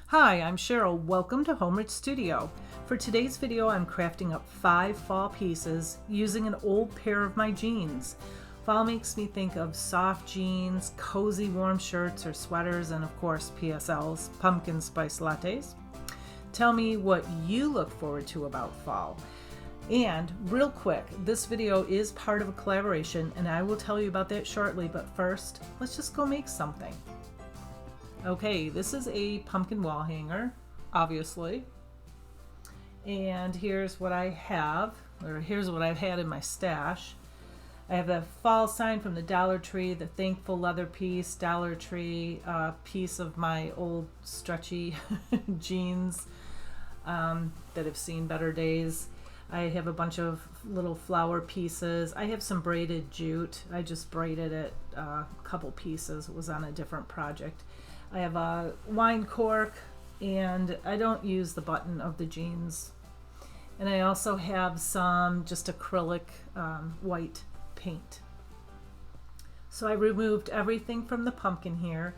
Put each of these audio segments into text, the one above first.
Hi, I'm Cheryl. Welcome to Homeridge Studio. For today's video, I'm crafting up 5 fall pieces using an old pair of my jeans. Fall makes me think of soft jeans, cozy warm shirts or sweaters, and of course PSLs, pumpkin spice lattes. Tell me what you look forward to about fall. And real quick, this video is part of a collaboration and I will tell you about that shortly, but first, let's just go make something. Okay, this is a pumpkin wall hanger, obviously. And here's what I have, or here's what I've had in my stash. I have the fall sign from the Dollar Tree, the thankful leather piece, Dollar Tree, piece of my old stretchy jeans that have seen better days. I have a bunch of little flower pieces. I have some braided jute. I just braided it a couple pieces. It was on a different project. I have a wine cork, and I don't use the button of the jeans. And I also have some just acrylic white paint. So I removed everything from the pumpkin here,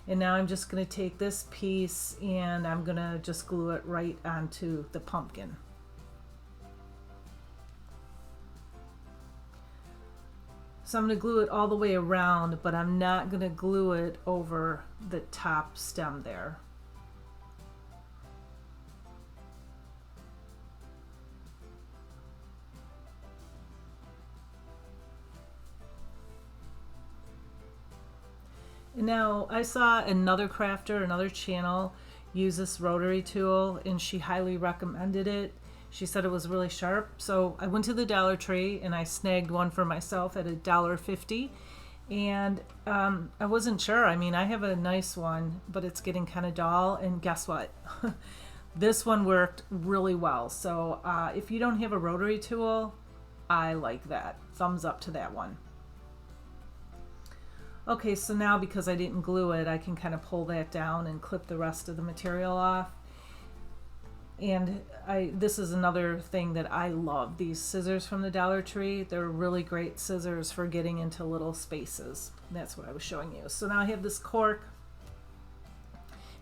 and now I'm just going to take this piece and I'm going to just glue it right onto the pumpkin. So I'm going to glue it all the way around, but I'm not going to glue it over the top stem there. And now I saw another crafter, another channel, use this rotary tool, and she highly recommended it. She said it was really sharp, so I went to the Dollar Tree and I snagged one for myself at $1.50. And I wasn't sure. I mean, I have a nice one, but it's getting kind of dull. And guess what? This one worked really well. So if you don't have a rotary tool, I like that. Thumbs up to that one. Okay, so now because I didn't glue it, I can kind of pull that down and clip the rest of the material off. And this is another thing that I love, these scissors from the Dollar Tree. They're really great scissors for getting into little spaces. That's what I was showing you. So now I have this cork,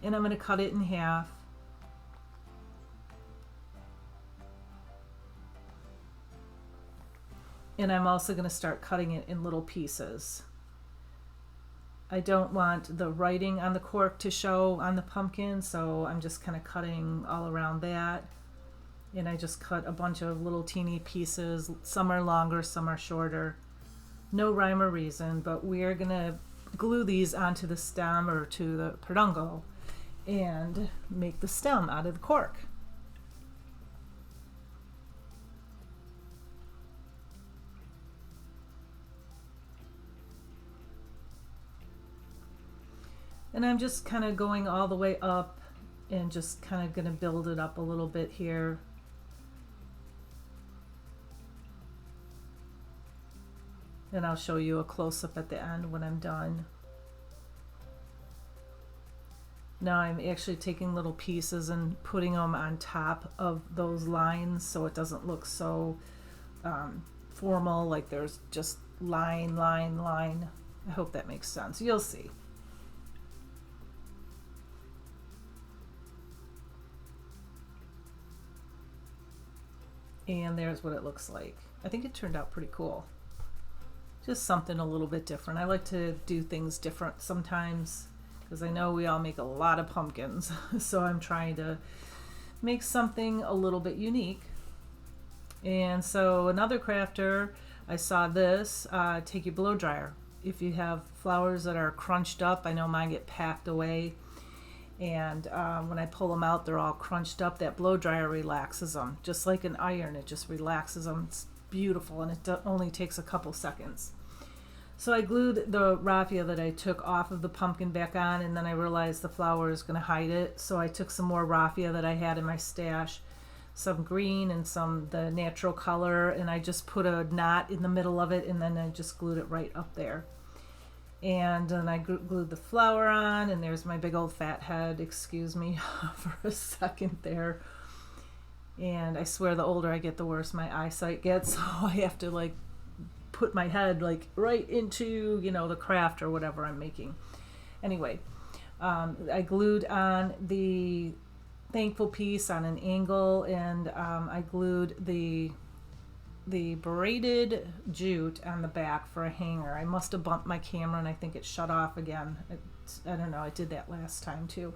and I'm going to cut it in half. And I'm also going to start cutting it in little pieces. I don't want the writing on the cork to show on the pumpkin, so I'm just kind of cutting all around that. And I just cut a bunch of little teeny pieces. Some are longer, some are shorter. No rhyme or reason, but we're going to glue these onto the stem or to the peduncle and make the stem out of the cork. And I'm just kind of going all the way up and just kind of going to build it up a little bit here. And I'll show you a close-up at the end when I'm done. Now I'm actually taking little pieces and putting them on top of those lines so it doesn't look so formal, like there's just line, line, line. I hope that makes sense. You'll see. And there's what it looks like. I think it turned out pretty cool. Just something a little bit different. I like to do things different sometimes because I know we all make a lot of pumpkins. So I'm trying to make something a little bit unique. And so another crafter, I saw this, take your blow dryer. If you have flowers that are crunched up, I know mine get packed away. And when I pull them out, they're all crunched up. That blow dryer relaxes them, just like an iron. It just relaxes them. It's beautiful, and it only takes a couple seconds. So I glued the raffia that I took off of the pumpkin back on, and then I realized the flower is going to hide it. So I took some more raffia that I had in my stash, some green and some the natural color, and I just put a knot in the middle of it, and then I just glued it right up there. And then I glued the flower on, and there's my big old fat head, excuse me for a second there. And I swear the older I get, the worse my eyesight gets, so I have to like put my head like right into, you know, the craft or whatever I'm making. Anyway, I glued on the thankful piece on an angle, and I glued the braided jute on the back for a hanger. I must have bumped my camera and I think it shut off again. I don't know, I did that last time too.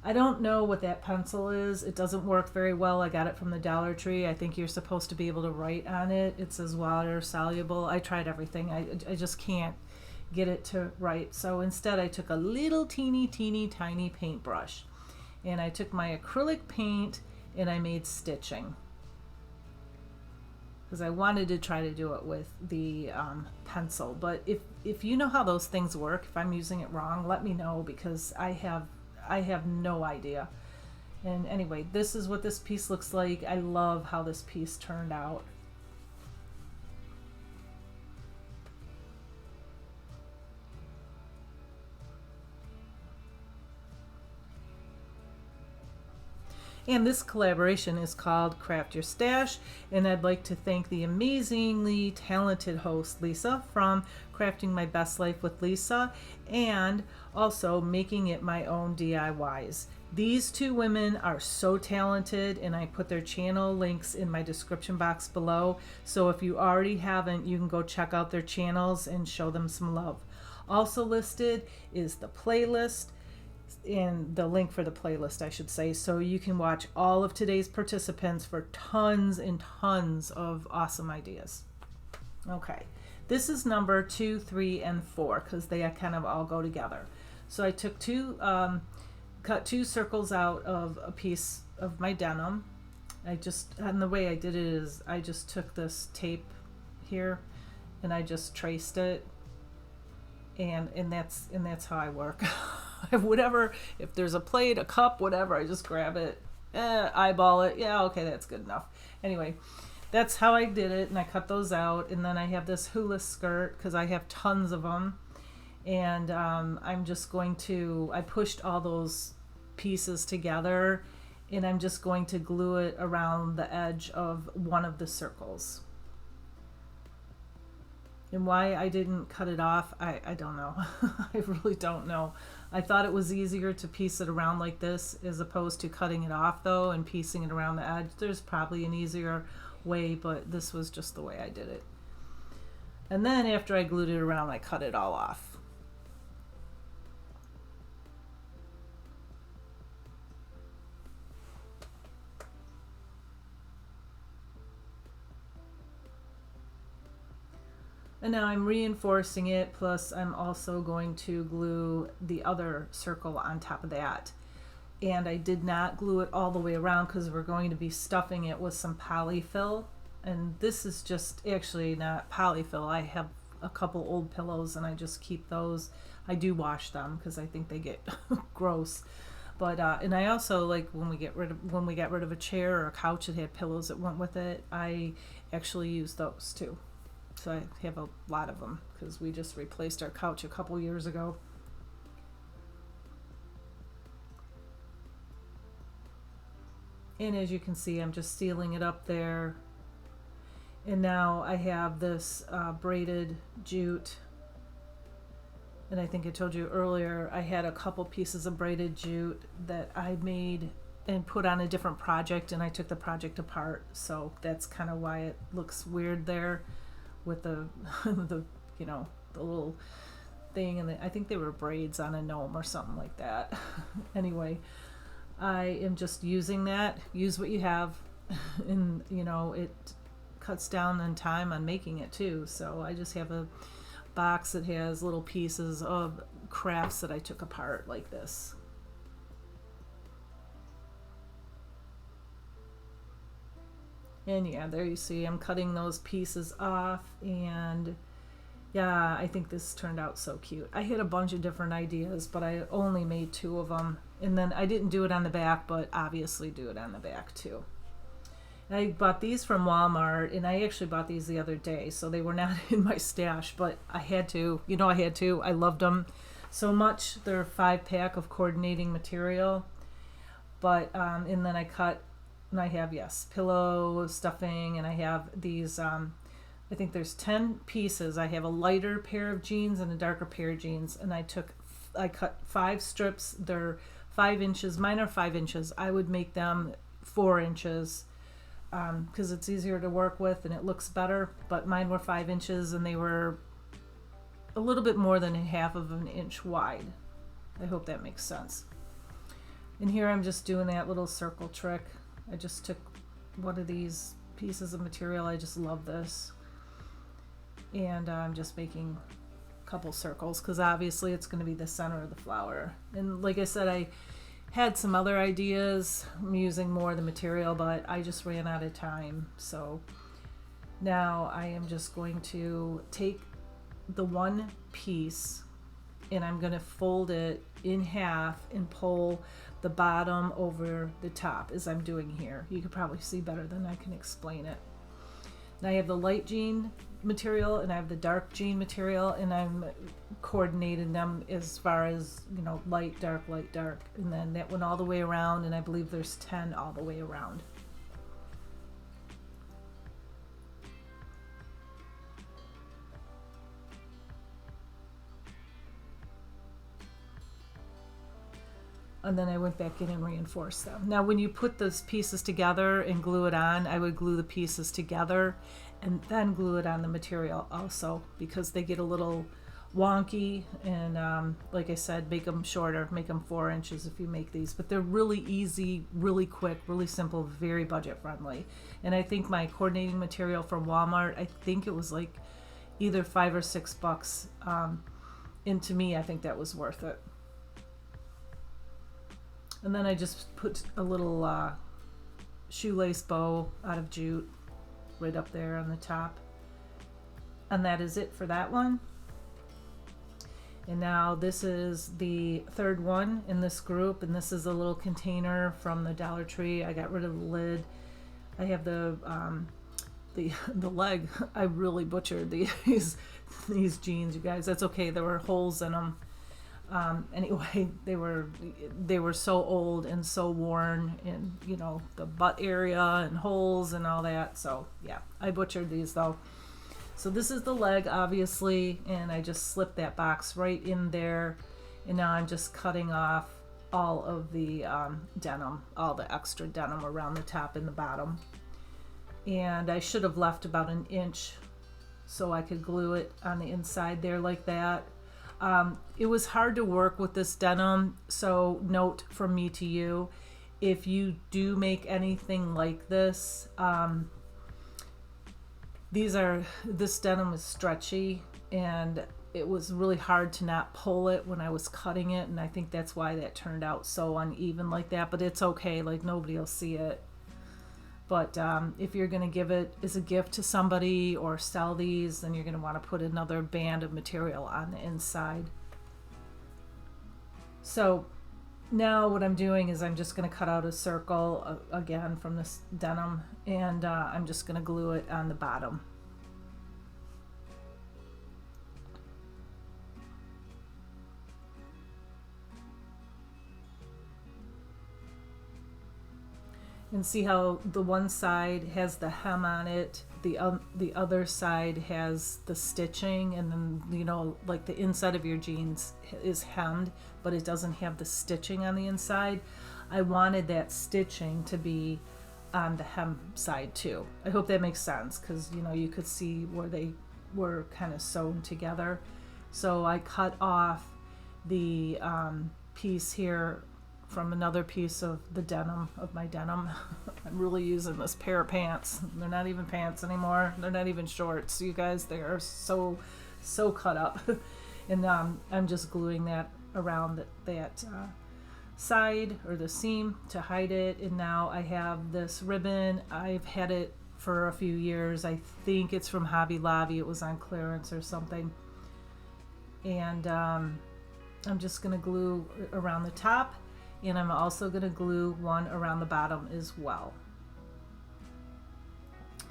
I don't know what that pencil is. It doesn't work very well. I got it from the Dollar Tree. I think you're supposed to be able to write on it. It says water soluble. I tried everything. I just can't get it to write. So instead I took a little teeny tiny paintbrush, and I took my acrylic paint and I made stitching, because I wanted to try to do it with the pencil. But if you know how those things work, if I'm using it wrong, let me know, because I have no idea. And anyway, this is what this piece looks like. I love how this piece turned out. And this collaboration is called Craft Your Stash, and I'd like to thank the amazingly talented host Lisa from Crafting My Best Life with Lisa, and also Making It My Own DIYs. These two women are so talented, and I put their channel links in my description box below, so if you already haven't, you can go check out their channels and show them some love. Also listed is the playlist, and the link for the playlist, I should say, so you can watch all of today's participants for tons and tons of awesome ideas. Okay, this is number 2, 3, and 4, because they kind of all go together. So I took cut 2 circles out of a piece of my denim. And the way I did it is I just took this tape here and I just traced it, and that's how I work. Whatever, if there's a plate, a cup, whatever, I just grab it, eyeball it, yeah, okay, that's good enough. Anyway, that's how I did it, and I cut those out. And then I have this hula skirt, because I have tons of them, and I pushed all those pieces together, and I'm just going to glue it around the edge of one of the circles. And why I didn't cut it off, I don't know. I really don't know. I thought it was easier to piece it around like this as opposed to cutting it off though and piecing it around the edge. There's probably an easier way, but this was just the way I did it. And then after I glued it around, I cut it all off. And now I'm reinforcing it, plus I'm also going to glue the other circle on top of that. And I did not glue it all the way around because we're going to be stuffing it with some polyfill. And this is just actually not polyfill. I have a couple old pillows and I just keep those. I do wash them because I think they get gross. But and I also, like, when we got rid of a chair or a couch that had pillows that went with it, I actually use those too. So I have a lot of them because we just replaced our couch a couple years ago. And as you can see, I'm just sealing it up there. And now I have this braided jute. And I think I told you earlier, I had a couple pieces of braided jute that I made and put on a different project, and I took the project apart. So that's kind of why it looks weird there with the the little thing, and I think they were braids on a gnome or something like that. Anyway, I am just using that. Use what you have, and it cuts down on time on making it too. So I just have a box that has little pieces of crafts that I took apart like this. And yeah, there you see I'm cutting those pieces off, and yeah, I think this turned out so cute. I had a bunch of different ideas, but I only made 2 of them. And then I didn't do it on the back, but obviously do it on the back too. And I bought these from Walmart, and I actually bought these the other day, so they were not in my stash, but I had to. I had to. I loved them so much. They're a 5-pack of coordinating material. But and then I cut. And I have, yes, pillow stuffing, and I have these, I think there's 10 pieces. I have a lighter pair of jeans and a darker pair of jeans, and I took I cut 5 strips. They're 5 inches. Mine are 5 inches. I would make them 4 inches because it's easier to work with and it looks better. But mine were 5 inches and they were a little bit more than 1/2 of an inch wide. I hope that makes sense. And here I'm just doing that little circle trick. I just took one of these pieces of material. I just love this. And I'm just making a couple circles because obviously it's going to be the center of the flower. And like I said, I had some other ideas. I'm using more of the material, but I just ran out of time. So now I am just going to take the one piece and I'm going to fold it in half and pull the bottom over the top as I'm doing here. You could probably see better than I can explain it. Now I have the light jean material and I have the dark jean material, and I'm coordinating them as far as, you know, light, dark, and then that went all the way around, and I believe there's 10 all the way around. And then I went back in and reinforced them. Now when you put those pieces together and glue it on, I would glue the pieces together and then glue it on the material also, because they get a little wonky. And like I said, make them shorter, make them 4 inches if you make these. But they're really easy, really quick, really simple, very budget friendly. And I think my coordinating material from Walmart, I think it was like either $5 or $6. And to me, I think that was worth it. And then I just put a little shoelace bow out of jute right up there on the top. And that is it for that one. And now this is the third one in this group, and this is a little container from the Dollar Tree. I got rid of the lid. I have the leg. I really butchered these jeans, you guys. That's okay. There were holes in them. Anyway, they were so old and so worn, and you know, the butt area and holes and all that. So yeah, I butchered these though. So this is the leg, obviously, and I just slipped that box right in there, and now I'm just cutting off all of the denim, all the extra denim around the top and the bottom. And I should have left about 1 inch so I could glue it on the inside there like that. It was hard to work with this denim, so note from me to you, if you do make anything like this, this denim is stretchy, and it was really hard to not pull it when I was cutting it, and I think that's why that turned out so uneven like that, but it's okay, like nobody will see it. But if you're going to give it as a gift to somebody or sell these, then you're going to want to put another band of material on the inside. So now what I'm doing is I'm just going to cut out a circle again from this denim, and I'm just going to glue it on the bottom. And see how the one side has the hem on it, the other side has the stitching, and then, you know, like the inside of your jeans is hemmed, but it doesn't have the stitching on the inside. I wanted that stitching to be on the hem side too. I hope that makes sense, because, you know, you could see where they were kind of sewn together. So I cut off the piece here from another piece of the denim, of my denim. I'm really using this pair of pants. They're not even pants anymore. They're not even shorts. You guys, they are so cut up. And I'm just gluing that around that side or the seam to hide it. And now I have this ribbon. I've had it for a few years. I think it's from Hobby Lobby. It was on clearance or something. And I'm just gonna glue around the top, and I'm also going to glue one around the bottom as well.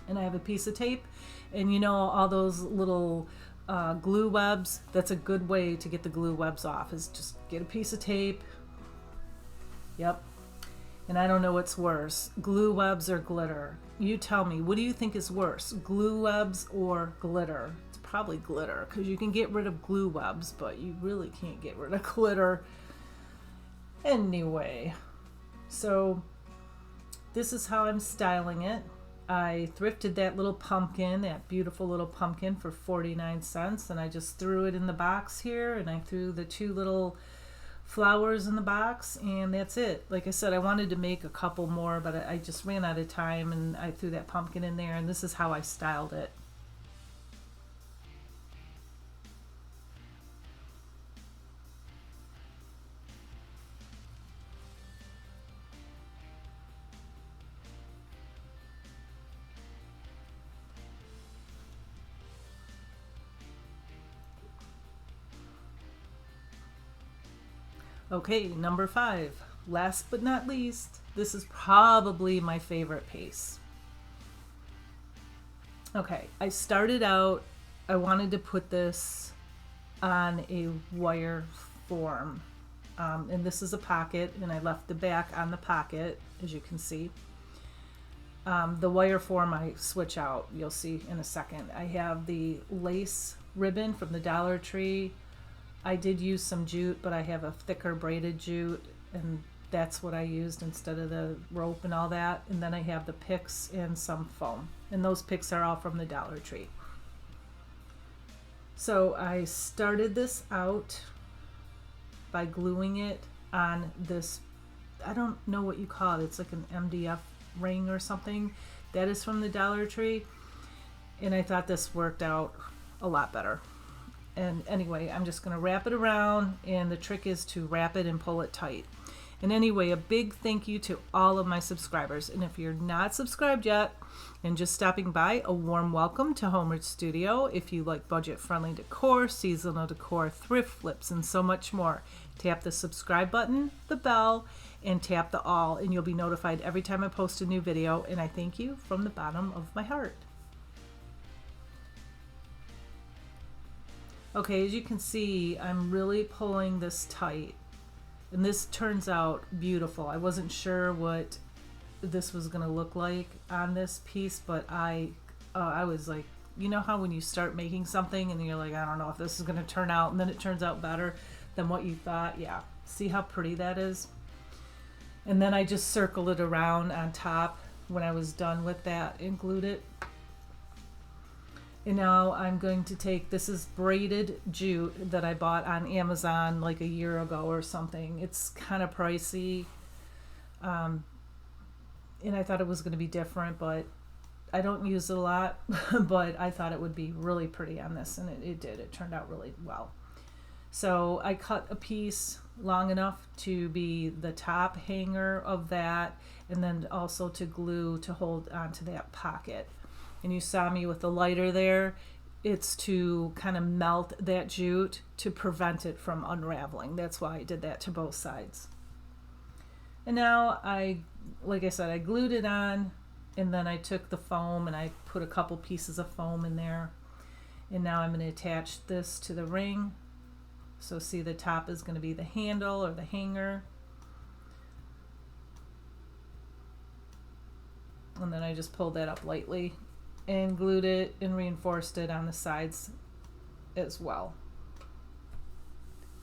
And I have a piece of tape, and you know, all those little glue webs, that's a good way to get the glue webs off, is just get a piece of tape. Yep. And I don't know what's worse, glue webs or glitter. You tell me, what do you think is worse, glue webs or glitter? It's probably glitter, because you can get rid of glue webs, but you really can't get rid of glitter. Anyway, so this is how I'm styling it. I thrifted that little pumpkin, that beautiful little pumpkin, for 49 cents, and I just threw it in the box here, and I threw the 2 little flowers in the box, and that's it. Like I said, I wanted to make a couple more, but I just ran out of time, and I threw that pumpkin in there, and this is how I styled it. Okay, number 5. Last but not least, this is probably my favorite piece. Okay, I started out, I wanted to put this on a wire form. And this is a pocket, and I left the back on the pocket, as you can see. The wire form I switch out, you'll see in a second. I have the lace ribbon from the Dollar Tree. I did use some jute, but I have a thicker braided jute, and that's what I used instead of the rope and all that. And then I have the picks and some foam, and those picks are all from the Dollar Tree. So I started this out by gluing it on this, I don't know what you call it, it's like an MDF ring or something. That is from the Dollar Tree, and I thought this worked out a lot better. And anyway, I'm just going to wrap it around, and the trick is to wrap it and pull it tight. And anyway, a big thank you to all of my subscribers. And if you're not subscribed yet and just stopping by, a warm welcome to Homeward Studio. If you like budget-friendly decor, seasonal decor, thrift flips, and so much more, tap the subscribe button, the bell, and tap the all, and you'll be notified every time I post a new video. And I thank you from the bottom of my heart. Okay, as you can see, I'm really pulling this tight, and this turns out beautiful. I wasn't sure what this was going to look like on this piece, but I was like, you know how when you start making something and you're like, I don't know if this is going to turn out, and then it turns out better than what you thought? Yeah, see how pretty that is? And then I just circled it around on top when I was done with that and glued it. And now I'm going to take, this is braided jute that I bought on Amazon like a year ago or something. It's kind of pricey. And I thought it was going to be different, but I don't use it a lot. But I thought it would be really pretty on this, and it did. It turned out really well. So I cut a piece long enough to be the top hanger of that, and then also to glue to hold onto that pocket. And you saw me with the lighter there. It's to kind of melt that jute to prevent it from unraveling. That's why I did that to both sides. And now like I said, I glued it on, and then I took the foam and I put a couple pieces of foam in there. And now I'm going to attach this to the ring. So see, the top is going to be the handle or the hanger. And then I just pulled that up lightly and glued it and reinforced it on the sides as well.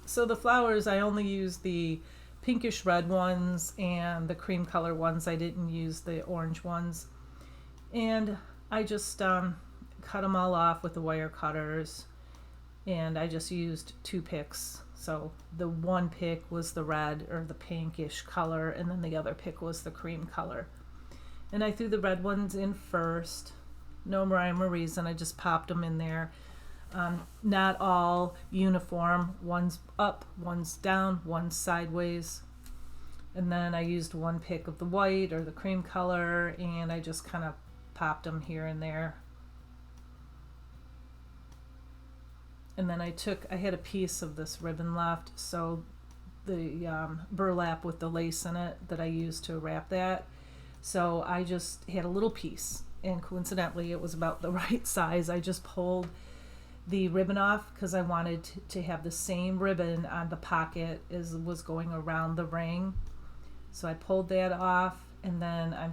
So the flowers, I only used the pinkish red ones and the cream color ones. I didn't use the orange ones. And I just cut them all off with the wire cutters, and I just used 2 picks. So the one pick was the red or the pinkish color, and then the other pick was the cream color. And I threw the red ones in first. No rhyme or reason, I just popped them in there. Not all uniform. One's up, one's down, one's sideways. And then I used 1 pick of the white or the cream color, and I just kind of popped them here and there. And then I had a piece of this ribbon left, so the burlap with the lace in it that I used to wrap that. So I just had a little piece, and coincidentally it was about the right size. I just pulled the ribbon off because I wanted to have the same ribbon on the pocket as was going around the ring. So I pulled that off, and then I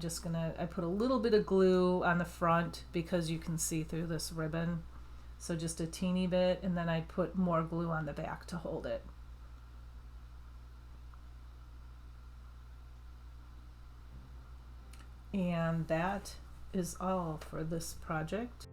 put a little bit of glue on the front because you can see through this ribbon. So just a teeny bit, and then I put more glue on the back to hold it. And that is all for this project.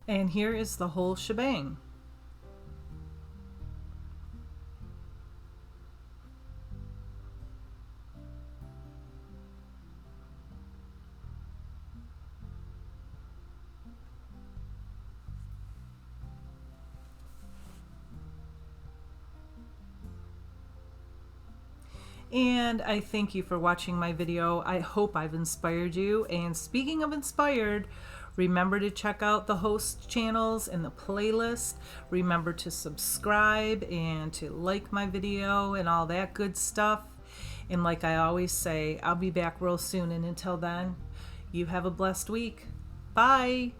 And here is the whole shebang. And I thank you for watching my video. I hope I've inspired you. And speaking of inspired, remember to check out the host channels in the playlist. Remember to subscribe and to like my video and all that good stuff. And like I always say, I'll be back real soon. And until then, you have a blessed week. Bye.